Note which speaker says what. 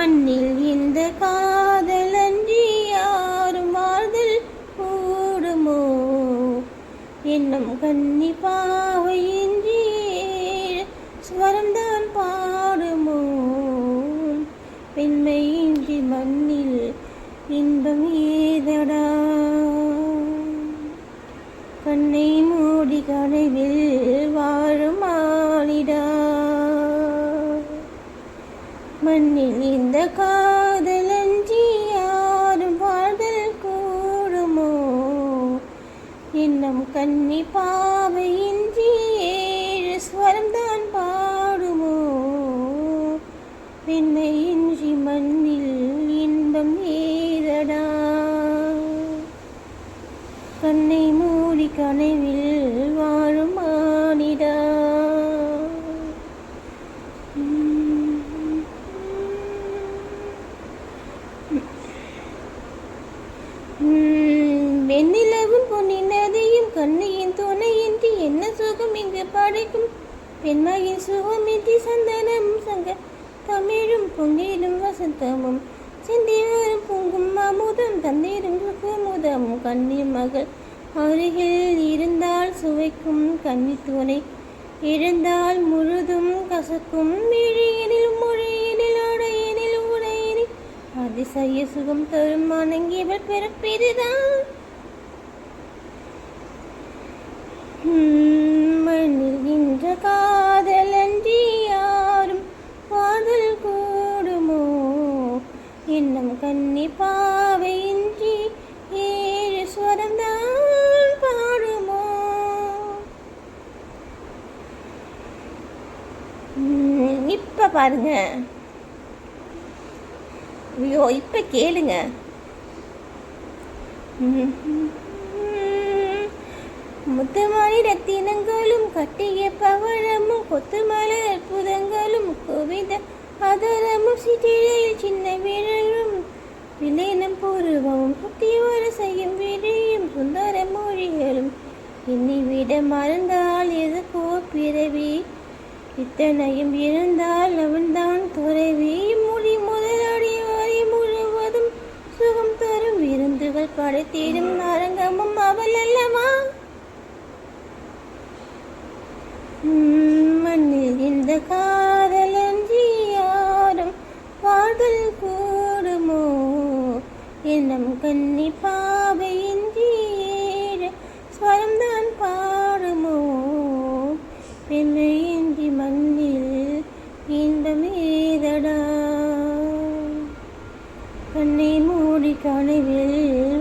Speaker 1: மண்ணில் இந்த காதலன்றி யாரும் வாழ்தல் கூடுமோ? என்னும் கன்னி பாவையின்றி ஸ்வரம்தான் பாடுமோ? பெண்மையின்றி மண்ணில் இன்பம் ஏதடா? கண்ணை மூடி கனவில் வாழும் மானிடா. மண்ணில் இந்த காதலன்றி யாரும் வாழ்தல் கூடுமோ? இன்னும் கன்னி பாவையின்றி ஏழு ஸ்வரம்தான் பாடுமோ? பெண்மையின்றி மண்ணில் இன்பம் ஏதடா? கண்ணை மூடி கனவில் வாழும் மானிடா. வெண்ணிலவும் பொன்னின் நதியும் கண்ணியின் துணையின்றி என்ன சுகம் இங்கு படைக்கும்? பெண்மையின் சுகமின்றி சந்தனம் சங்க தமிழும் பொங்கிடும் வசந்தமும் சிந்தி வரும் பொங்கும் அமுதம் தந்திரும் சுகமுதமும். கன்னி மகள் அருகில் இருந்தால் சுவைக்கும், கன்னி துணை இருந்தால் முழுதும் கசக்கும். விழியினில் மொழியினில் அடையினில் உடையினில் அதிசய சுகம் தரும் வணங்கியவள் பிறப்பிதுதான். மண்ணில் இன்ற காதலன்றி யாரும் காதல் கூடுமோ? இன்னும் கன்னி பாவையின்றி ஏழு ஸ்வரம்தான் பாடுமோ? இப்ப பாருங்க, ஐயோ இப்ப கேளுங்க. முத்துமணி ரத்தினங்களும் கட்டிய பவழமும் கொத்துமலர் அற்புதங்களும் குவிந்த அதரமும் சிற்றிழையில் சின்ன விரலும் விளைனம் பூர்வமும் சுத்தி வர செய்யும் விழியும் சுந்தர மொழிகளும் எண்ணிவிட மறந்தால் எதுக்கோ பிறவி, இத்தனையும் இருந்தால் அவன்தான் துறவி. மொழி முதலடி வரை முழுவதும் சுகம் தரும் விருந்துகள் படைத்திடும் அரங்கமும் அவள் அல்லவா? மண்ணில் இந்த காதலன்றி யாரும் காதல் கூடுமோ? என்னும் கன்னி பாவையின்றி ஏழு ஸ்வரம்தான் பாடுமோ? பெண்மையின்றி மண்ணில் இன்பம் ஏதடா? கண்ணை மூடி கனவில்